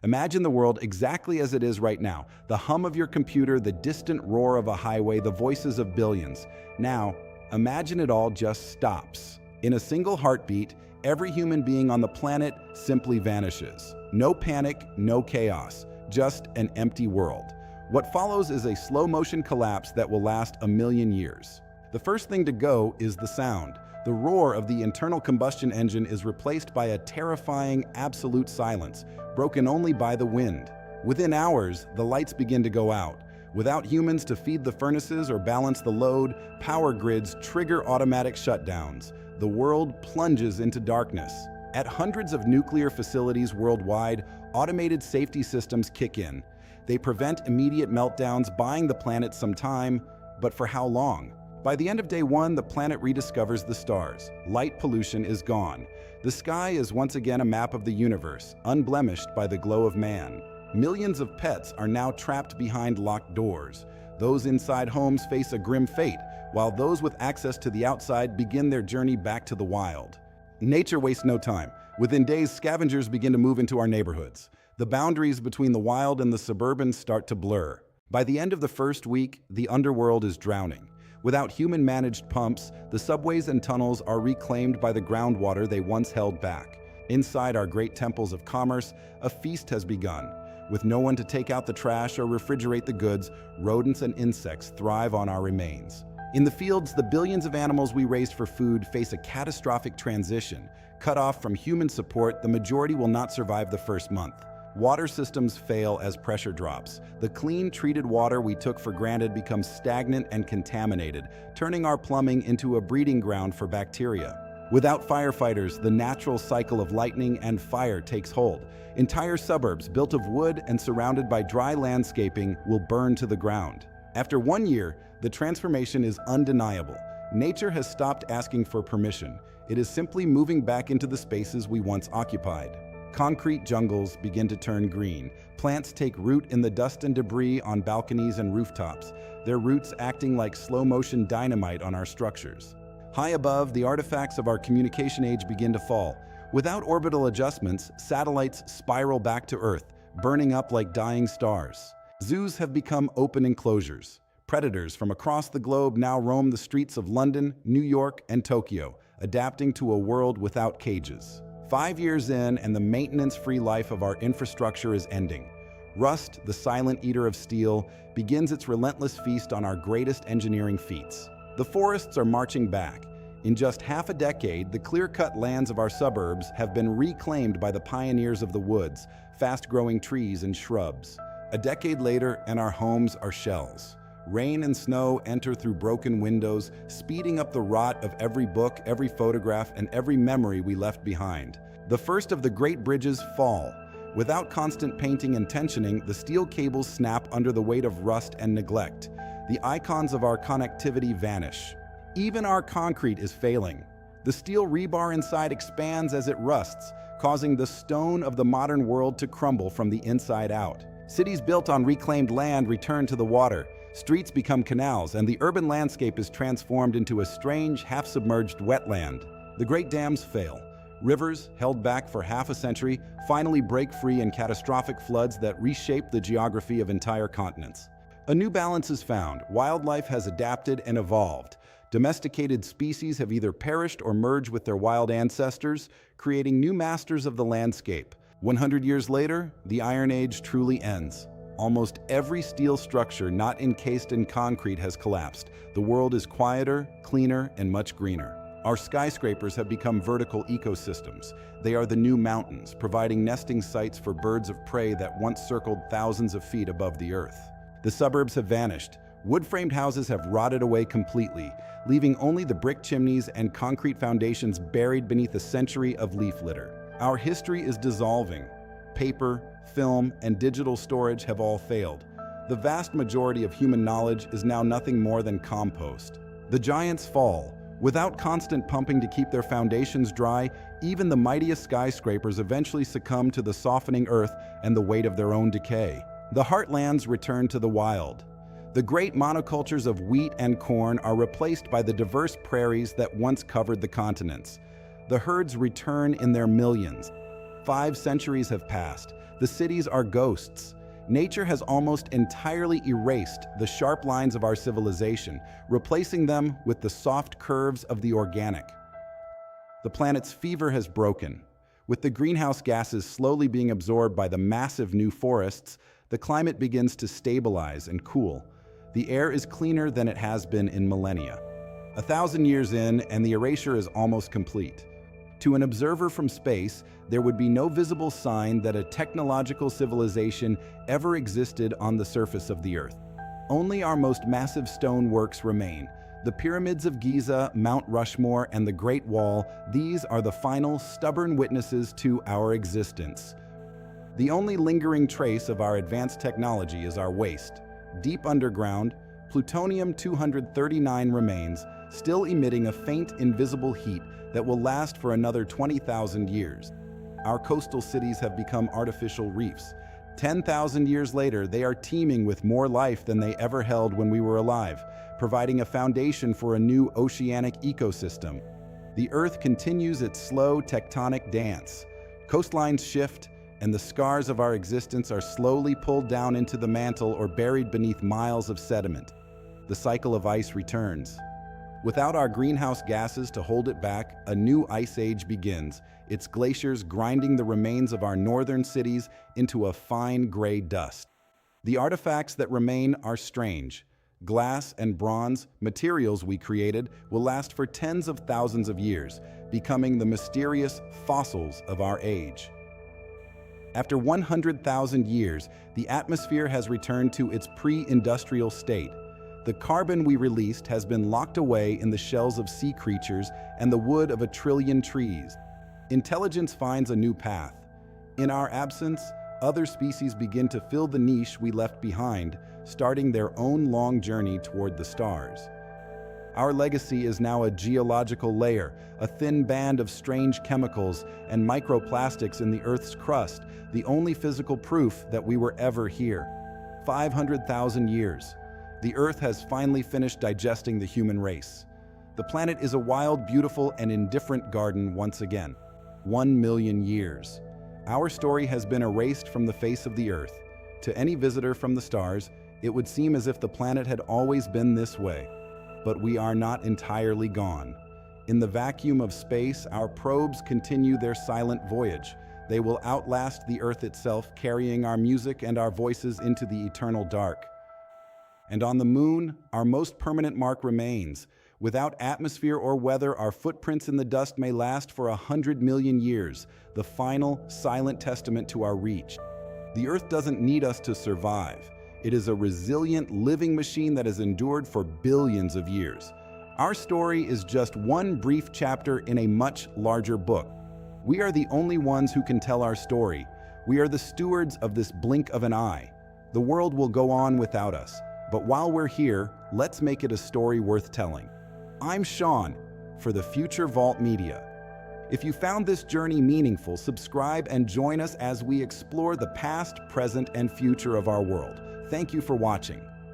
Imagine the world exactly as it is right now. The hum of your computer, the distant roar of a highway, the voices of billions. Now, imagine it all just stops. In a single heartbeat, every human being on the planet simply vanishes. No panic, no chaos, just an empty world. What follows is a slow-motion collapse that will last 1,000,000 years. The first thing to go is the sound. The roar of the internal combustion engine is replaced by a terrifying, absolute silence, broken only by the wind. Within hours, the lights begin to go out. Without humans to feed the furnaces or balance the load, power grids trigger automatic shutdowns. The world plunges into darkness. At hundreds of nuclear facilities worldwide, automated safety systems kick in. They prevent immediate meltdowns, buying the planet some time, but for how long? By the end of day one, the planet rediscovers the stars. Light pollution is gone. The sky is once again a map of the universe, unblemished by the glow of man. Millions of pets are now trapped behind locked doors. Those inside homes face a grim fate, while those with access to the outside begin their journey back to the wild. Nature wastes no time. Within days, scavengers begin to move into our neighborhoods. The boundaries between the wild and the suburban start to blur. By the end of the first week, the underworld is drowning. Without human-managed pumps, the subways and tunnels are reclaimed by the groundwater they once held back. Inside our great temples of commerce, a feast has begun. With no one to take out the trash or refrigerate the goods, rodents and insects thrive on our remains. In the fields, the billions of animals we raised for food face a catastrophic transition. Cut off from human support, the majority will not survive the first month. Water systems fail as pressure drops. The clean, treated water we took for granted becomes stagnant and contaminated, turning our plumbing into a breeding ground for bacteria. Without firefighters, the natural cycle of lightning and fire takes hold. Entire suburbs built of wood and surrounded by dry landscaping will burn to the ground. After 1 year, the transformation is undeniable. Nature has stopped asking for permission. It is simply moving back into the spaces we once occupied. Concrete jungles begin to turn green. Plants take root in the dust and debris on balconies and rooftops, their roots acting like slow-motion dynamite on our structures. High above, the artifacts of our communication age begin to fall. Without orbital adjustments, satellites spiral back to Earth, burning up like dying stars. Zoos have become open enclosures. Predators from across the globe now roam the streets of London, New York, and Tokyo, adapting to a world without cages. 5 years in, and the maintenance-free life of our infrastructure is ending. Rust, the silent eater of steel, begins its relentless feast on our greatest engineering feats. The forests are marching back. In just half a decade, the clear-cut lands of our suburbs have been reclaimed by the pioneers of the woods, fast-growing trees and shrubs. A decade later, and our homes are shells. Rain and snow enter through broken windows, speeding up the rot of every book, every photograph, and every memory we left behind. The first of the great bridges fall. Without constant painting and tensioning, the steel cables snap under the weight of rust and neglect. The icons of our connectivity vanish. Even our concrete is failing. The steel rebar inside expands as it rusts, causing the stone of the modern world to crumble from the inside out. Cities built on reclaimed land return to the water. Streets become canals, and the urban landscape is transformed into a strange, half-submerged wetland. The great dams fail. Rivers, held back for half a century, finally break free in catastrophic floods that reshape the geography of entire continents. A new balance is found. Wildlife has adapted and evolved. Domesticated species have either perished or merged with their wild ancestors, creating new masters of the landscape. 100 years later, the Iron Age truly ends. Almost every steel structure not encased in concrete has collapsed. The world is quieter, cleaner, and much greener. Our skyscrapers have become vertical ecosystems. They are the new mountains, providing nesting sites for birds of prey that once circled thousands of feet above the earth. The suburbs have vanished. Wood-framed houses have rotted away completely, leaving only the brick chimneys and concrete foundations buried beneath a century of leaf litter. Our history is dissolving. Paper, film, and digital storage have all failed. The vast majority of human knowledge is now nothing more than compost. The giants fall. Without constant pumping to keep their foundations dry, even the mightiest skyscrapers eventually succumb to the softening earth and the weight of their own decay. The heartlands return to the wild. The great monocultures of wheat and corn are replaced by the diverse prairies that once covered the continents. The herds return in their millions. 5 centuries have passed. The cities are ghosts. Nature has almost entirely erased the sharp lines of our civilization, replacing them with the soft curves of the organic. The planet's fever has broken. With the greenhouse gases slowly being absorbed by the massive new forests, the climate begins to stabilize and cool. The air is cleaner than it has been in millennia. 1,000 years in, and the erasure is almost complete. To an observer from space, there would be no visible sign that a technological civilization ever existed on the surface of the Earth. Only our most massive stone works remain. The pyramids of Giza, Mount Rushmore, and the Great Wall, these are the final, stubborn witnesses to our existence. The only lingering trace of our advanced technology is our waste. Deep underground, plutonium-239 remains, still emitting a faint, invisible heat that will last for another 20,000 years. Our coastal cities have become artificial reefs. 10,000 years later, they are teeming with more life than they ever held when we were alive, providing a foundation for a new oceanic ecosystem. The Earth continues its slow tectonic dance. Coastlines shift, and the scars of our existence are slowly pulled down into the mantle or buried beneath miles of sediment. The cycle of ice returns. Without our greenhouse gases to hold it back, a new ice age begins, its glaciers grinding the remains of our northern cities into a fine gray dust. The artifacts that remain are strange. Glass and bronze, materials we created, will last for tens of thousands of years, becoming the mysterious fossils of our age. After 100,000 years, the atmosphere has returned to its pre-industrial state. The carbon we released has been locked away in the shells of sea creatures and the wood of 1 trillion trees. Intelligence finds a new path. In our absence, other species begin to fill the niche we left behind, starting their own long journey toward the stars. Our legacy is now a geological layer, a thin band of strange chemicals and microplastics in the Earth's crust, the only physical proof that we were ever here. 500,000 years. The Earth has finally finished digesting the human race. The planet is a wild, beautiful, and indifferent garden once again. 1 million years. Our story has been erased from the face of the Earth. To any visitor from the stars, it would seem as if the planet had always been this way. But we are not entirely gone. In the vacuum of space, our probes continue their silent voyage. They will outlast the Earth itself, carrying our music and our voices into the eternal dark. And on the moon, our most permanent mark remains. Without atmosphere or weather, our footprints in the dust may last for 100 million years, the final, silent testament to our reach. The Earth doesn't need us to survive. It is a resilient, living machine that has endured for billions of years. Our story is just one brief chapter in a much larger book. We are the only ones who can tell our story. We are the stewards of this blink of an eye. The world will go on without us. But while we're here, let's make it a story worth telling. I'm Sean for the Future Vault Media. If you found this journey meaningful, subscribe and join us as we explore the past, present, and future of our world. Thank you for watching.